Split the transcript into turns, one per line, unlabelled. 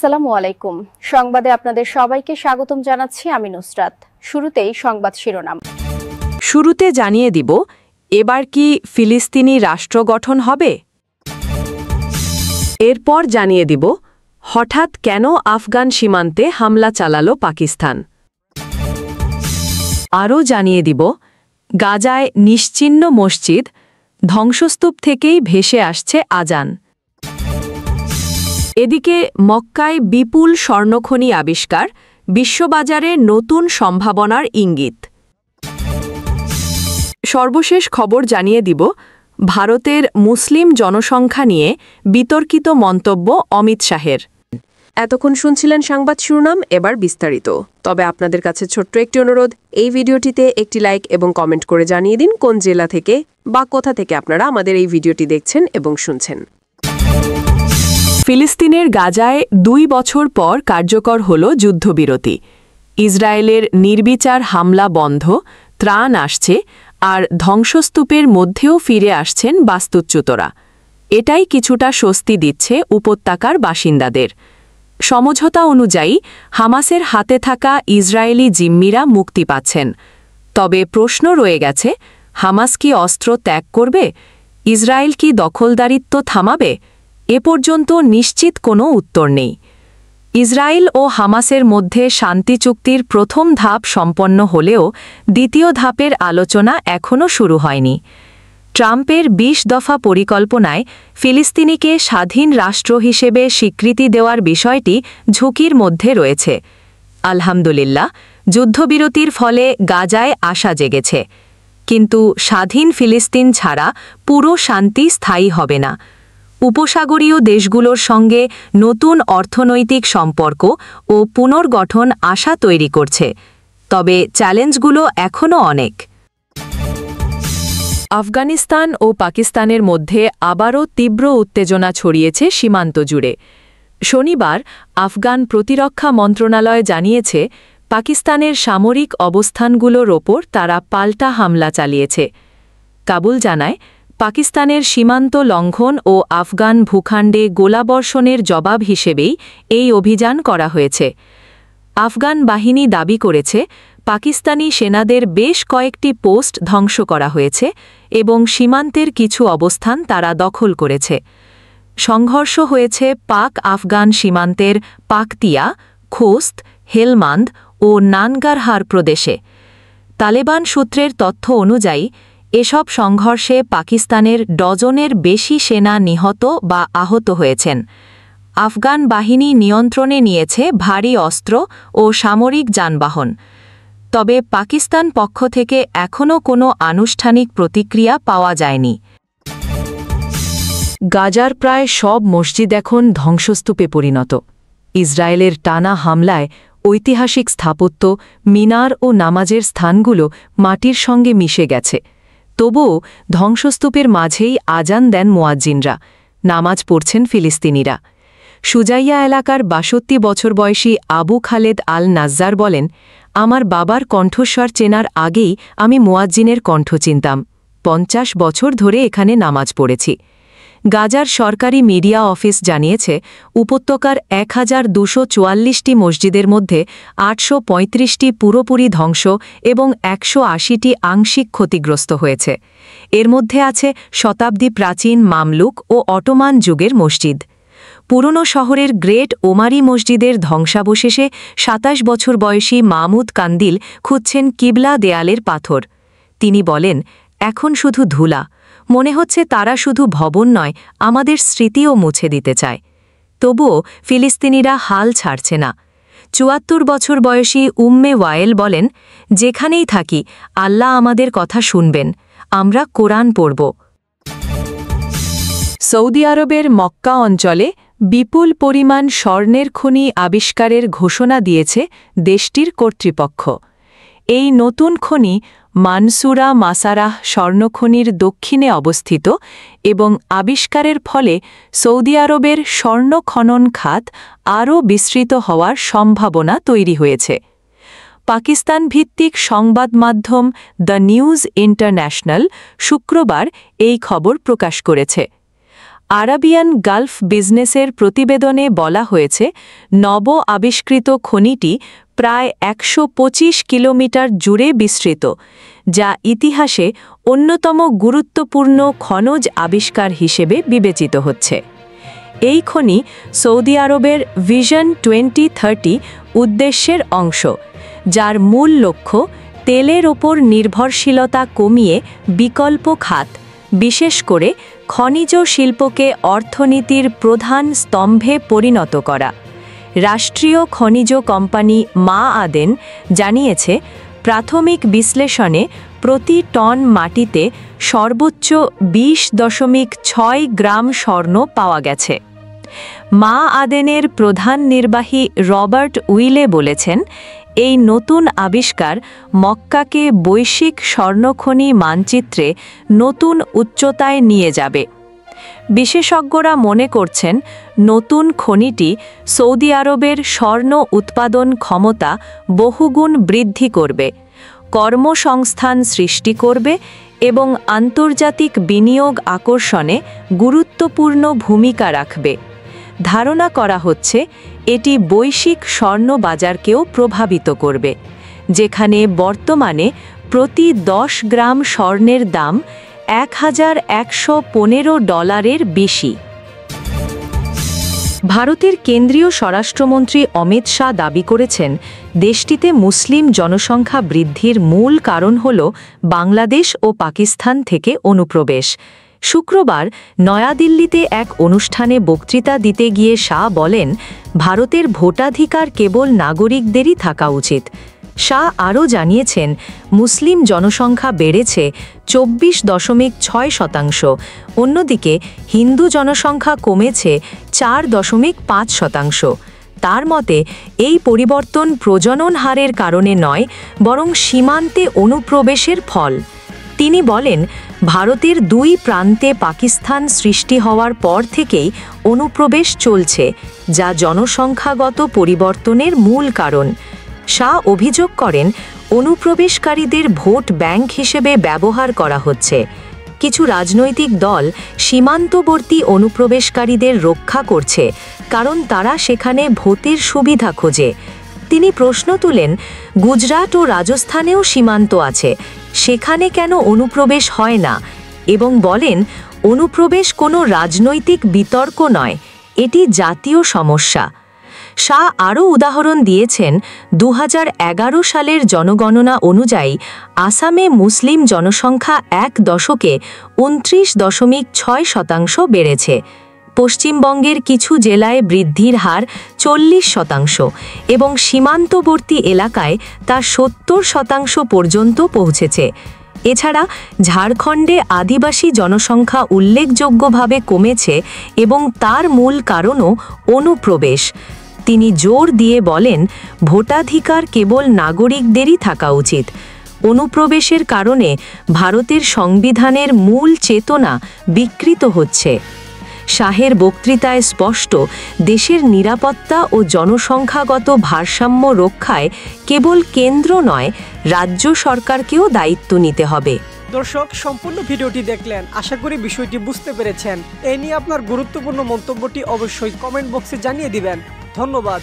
আসসালামু আলাইকুম। সংবাদে আপনাদের সবাইকে স্বাগতম জানাচ্ছি আমি নুসরাত। শুরুতেই সংবাদ শিরোনাম।
শুরুতে জানিয়ে দিব, এবার কি ফিলিস্তিনি রাষ্ট্র গঠন হবে? এরপর জানিয়ে দিব, হঠাৎ কেন আফগান সীমান্তে হামলা চালালো পাকিস্তান। আরও জানিয়ে দিব, গাজায় নিশ্চিহ্ন মসজিদ, ধ্বংসস্তূপ থেকেই ভেসে আসছে আজান। এদিকে মক্কায় বিপুল স্বর্ণখনি আবিষ্কার, বিশ্ববাজারে নতুন সম্ভাবনার ইঙ্গিত। সর্বশেষ খবর জানিয়ে দিব, ভারতের মুসলিম জনসংখ্যা নিয়ে বিতর্কিত মন্তব্য অমিত শাহের। এতক্ষণ শুনছিলেন সংবাদ শিরোনাম, এবার বিস্তারিত। তবে আপনাদের কাছে ছোট্ট একটি অনুরোধ, এই ভিডিওটিতে একটি লাইক এবং কমেন্ট করে জানিয়ে দিন কোন জেলা থেকে বা কোথা থেকে আপনারা আমাদের এই ভিডিওটি দেখছেন এবং শুনছেন। ফিলিস্তিনের গাজায় 2 বছর পর কার্যকর হল যুদ্ধবিরতি। ইসরায়েলের নির্বিচার হামলা বন্ধ, ত্রাণ আসছে, আর ধ্বংসস্তূপের মধ্যেও ফিরে আসছেন বাস্তুচ্যুতরা। এটাই কিছুটা স্বস্তি দিচ্ছে উপত্যকার বাসিন্দাদের। সমঝোতা অনুযায়ী হামাসের হাতে থাকা ইসরায়েলি জিম্মিরা মুক্তি পাচ্ছেন। তবে প্রশ্ন রয়ে গেছে, হামাস কি অস্ত্র ত্যাগ করবে? ইসরায়েল কি দখলদারিত্ব থামাবে? এ পর্যন্ত নিশ্চিত কোনো উত্তর নেই। ইসরায়েল ও হামাসের মধ্যে শান্তি চুক্তির প্রথম ধাপ সম্পন্ন হলেও দ্বিতীয় ধাপের আলোচনা এখনও শুরু হয়নি। ট্রাম্পের 20 দফা পরিকল্পনায় ফিলিস্তিনিকে স্বাধীন রাষ্ট্র হিসেবে স্বীকৃতি দেওয়ার বিষয়টি ঝুঁকির মধ্যে রয়েছে। আলহামদুলিল্লাহ, যুদ্ধবিরতির ফলে গাজায় আশা জেগেছে। কিন্তু স্বাধীন ফিলিস্তিন ছাড়া পুরো শান্তি স্থায়ী হবে না। উপসাগরীয় দেশগুলোর সঙ্গে নতুন অর্থনৈতিক সম্পর্ক ও পুনর্গঠন আশা তৈরি করছে। তবে চ্যালেঞ্জগুলো এখনও অনেক। আফগানিস্তান ও পাকিস্তানের মধ্যে আবারও তীব্র উত্তেজনা ছড়িয়েছে সীমান্ত জুড়ে। শনিবার আফগান প্রতিরক্ষা মন্ত্রণালয় জানিয়েছে, পাকিস্তানের সামরিক অবস্থানগুলোর ওপর তারা পাল্টা হামলা চালিয়েছে। কাবুল জানায়, পাকিস্তানের সীমান্ত লঙ্ঘন ও আফগান ভূখণ্ডে গোলাবর্ষণের জবাব হিসেবেই এই অভিযান করা হয়েছে। আফগান বাহিনী দাবি করেছে, পাকিস্তানি সেনাদের বেশ কয়েকটি পোস্ট ধ্বংস করা হয়েছে এবং সীমান্তের কিছু অবস্থান তারা দখল করেছে। সংঘর্ষ হয়েছে পাক আফগান সীমান্তের পাকতিয়া, খোস্ত, হেলমান্দ ও নানগারহার প্রদেশে। তালেবান সূত্রের তথ্য অনুযায়ী এসব সংঘর্ষে পাকিস্তানের ডজনের বেশি সেনা নিহত বা আহত হয়েছেন। আফগান বাহিনী নিয়ন্ত্রণে নিয়েছে ভারী অস্ত্র ও সামরিক যানবাহন। তবে পাকিস্তান পক্ষ থেকে এখনও কোনো আনুষ্ঠানিক প্রতিক্রিয়া পাওয়া যায়নি। গাজার প্রায় সব মসজিদ এখন ধ্বংসস্তূপে পরিণত। ইসরায়েলের টানা হামলায় ঐতিহাসিক স্থাপত্য, মিনার ও নামাজের স্থানগুলো মাটির সঙ্গে মিশে গেছে। তবুও ধ্বংসস্তূপের মাঝেই আজান দেন মুয়াজ্জিনরা, নামাজ পড়ছেন ফিলিস্তিনিরা। সুজাইয়া এলাকার 62 বছর বয়সী আবু খালেদ আল নাজ্জার বলেন, আমার বাবার কণ্ঠস্বর চেনার আগেই আমি মুয়াজ্জিনের কণ্ঠ চিনতাম। 50 বছর ধরে এখানে নামাজ পড়েছি। গাজার সরকারি মিডিয়া অফিস জানিয়েছে, উপত্যকার 1244টি মসজিদের মধ্যে 835টি পুরোপুরি ধ্বংস এবং 180টি আংশিক ক্ষতিগ্রস্ত হয়েছে। এর মধ্যে আছে শতাব্দী প্রাচীন মামলুক ও অটোমান যুগের মসজিদ। পুরনো শহরের গ্রেট ওমারি মসজিদের ধ্বংসাবশেষে 27 বছর বয়সী মাহমুদ কান্দিল খুঁজছেন কিবলা দেয়ালের পাথর। তিনি বলেন, এখন শুধু ধুলা। মনে হচ্ছে তারা শুধু ভবন নয়, আমাদের স্মৃতিও মুছে দিতে চায়। তবুও ফিলিস্তিনিরা হাল ছাড়ছে না। 74 বছর বয়সী উম্মে ওয়ায়েল বলেন, যেখানেই থাকি আল্লাহ আমাদের কথা শুনবেন, আমরা কোরআন পড়ব। সৌদি আরবের মক্কা অঞ্চলে বিপুল পরিমাণ স্বর্ণের খনি আবিষ্কারের ঘোষণা দিয়েছে দেশটির কর্তৃপক্ষ। এই নতুন খনি মানসুরা মাসারাহ স্বর্ণখনির দক্ষিণে অবস্থিত এবং আবিষ্কারের ফলে সৌদি আরবের স্বর্ণ খনন খাত আরও বিস্তৃত হওয়ার সম্ভাবনা তৈরি হয়েছে। পাকিস্তান ভিত্তিক সংবাদ মাধ্যম দ্য নিউজ ইন্টারন্যাশনাল শুক্রবার এই খবর প্রকাশ করেছে। আরাবিয়ান গালফ বিজনেসের প্রতিবেদনে বলা হয়েছে নব আবিষ্কৃত খনিটি প্রায় ১২৫ কিলোমিটার জুড়ে বিস্তৃত, যা ইতিহাসে অন্যতম গুরুত্বপূর্ণ খনজ আবিষ্কার হিসেবে বিবেচিত হচ্ছে। এই খনি সৌদি আরবের ভিশন 2030 উদ্দেশ্যের অংশ, যার মূল লক্ষ্য তেলের ওপর নির্ভরশীলতা কমিয়ে বিকল্প খাত, বিশেষ করে খনিজ শিল্পকে অর্থনীতির প্রধান স্তম্ভে পরিণত করা। রাষ্ট্রীয় খনিজ কোম্পানি মা আদেন জানিয়েছে, প্রাথমিক বিশ্লেষণে প্রতি টন মাটিতে সর্বোচ্চ 20.6 গ্রাম স্বর্ণ পাওয়া গেছে। মা আদেনের প্রধান নির্বাহী রবার্ট উইলে বলেছেন, এই নতুন আবিষ্কার মক্কাকে বৈশ্বিক স্বর্ণখনি মানচিত্রে নতুন উচ্চতায় নিয়ে যাবে। বিশেষজ্ঞরা মনে করছেন, নতুন খনিটি সৌদি আরবের স্বর্ণ উৎপাদন ক্ষমতা বহুগুণ বৃদ্ধি করবে, কর্মসংস্থান সৃষ্টি করবে এবং আন্তর্জাতিক বিনিয়োগ আকর্ষণে গুরুত্বপূর্ণ ভূমিকা রাখবে। ধারণা করা হচ্ছে এটি বৈশ্বিক স্বর্ণ বাজারকেও প্রভাবিত করবে, যেখানে বর্তমানে প্রতি 10 গ্রাম স্বর্ণের দাম $1,115 বেশি। ভারতের কেন্দ্রীয় স্বরাষ্ট্রমন্ত্রী অমিত শাহ দাবি করেছেন, দেশটিতে মুসলিম জনসংখ্যা বৃদ্ধির মূল কারণ হল বাংলাদেশ ও পাকিস্তান থেকে অনুপ্রবেশ। শুক্রবার নয়াদিল্লিতে এক অনুষ্ঠানে বক্তৃতা দিতে গিয়ে শাহ বলেন, ভারতের ভোটাধিকার কেবল নাগরিকদেরই থাকা উচিত। শাহ আরও জানিয়েছেন, মুসলিম জনসংখ্যা বেড়েছে 24.6%, অন্যদিকে হিন্দু জনসংখ্যা কমেছে 4.5%। তার মতে এই পরিবর্তন প্রজনন হারের কারণে নয়, বরং সীমান্তে অনুপ্রবেশের ফল। তিনি বলেন, ভারতের দুই প্রান্তে পাকিস্তান সৃষ্টি হওয়ার পর থেকেই অনুপ্রবেশ চলছে, যা জনসংখ্যাগত পরিবর্তনের মূল কারণ। শাহ অভিযোগ করেন, অনুপ্রবেশকারীদের ভোট ব্যাংক হিসেবে ব্যবহার করা হচ্ছে। কিছু রাজনৈতিক দল সীমান্তবর্তী অনুপ্রবেশকারীদের রক্ষা করছে, কারণ তারা সেখানে ভোটের সুবিধা খোঁজে। তিনি প্রশ্ন তুলেন, গুজরাট ও রাজস্থানেও সীমান্ত আছে, সেখানে কেন অনুপ্রবেশ হয় না, এবং বলেন, অনুপ্রবেশ কোনো রাজনৈতিক বিতর্ক নয়, এটি জাতীয় সমস্যা। শাহ আরও উদাহরণ দিয়েছেন, 2011 সালের জনগণনা অনুযায়ী আসামে মুসলিম জনসংখ্যা এক দশকে 29.6% বেড়েছে। পশ্চিমবঙ্গের কিছু জেলায় বৃদ্ধির হার 40% এবং সীমান্তবর্তী এলাকায় তা 70% পর্যন্ত পৌঁছেছে। এছাড়া ঝাড়খণ্ডে আদিবাসী জনসংখ্যা উল্লেখযোগ্যভাবে কমেছে এবং তার মূল কারণও অনুপ্রবেশ। তিনি জোর দিয়ে বলেন, ভোটাধিকার কেবল নাগরিকদেরই থাকা উচিত। অনুপ্রবেশের কারণে ভারতের সংবিধানের মূল চেতনা বিকৃত হচ্ছে। শাহের বক্তৃতায় স্পষ্ট, দেশের নিরাপত্তা ও জনসংখ্যাগত ভারসাম্য রক্ষায় কেবল কেন্দ্র নয়, রাজ্য সরকারকেও দায়িত্ব নিতে হবে।
দর্শক, সম্পূর্ণ ভিডিওটি দেখলেন, আশা করি বিষয়টি বুঝতে পেরেছেন। এ নিয়ে আপনার গুরুত্বপূর্ণ মন্তব্যটি অবশ্যই কমেন্ট বক্সে জানিয়ে দিবেন। ধন্যবাদ।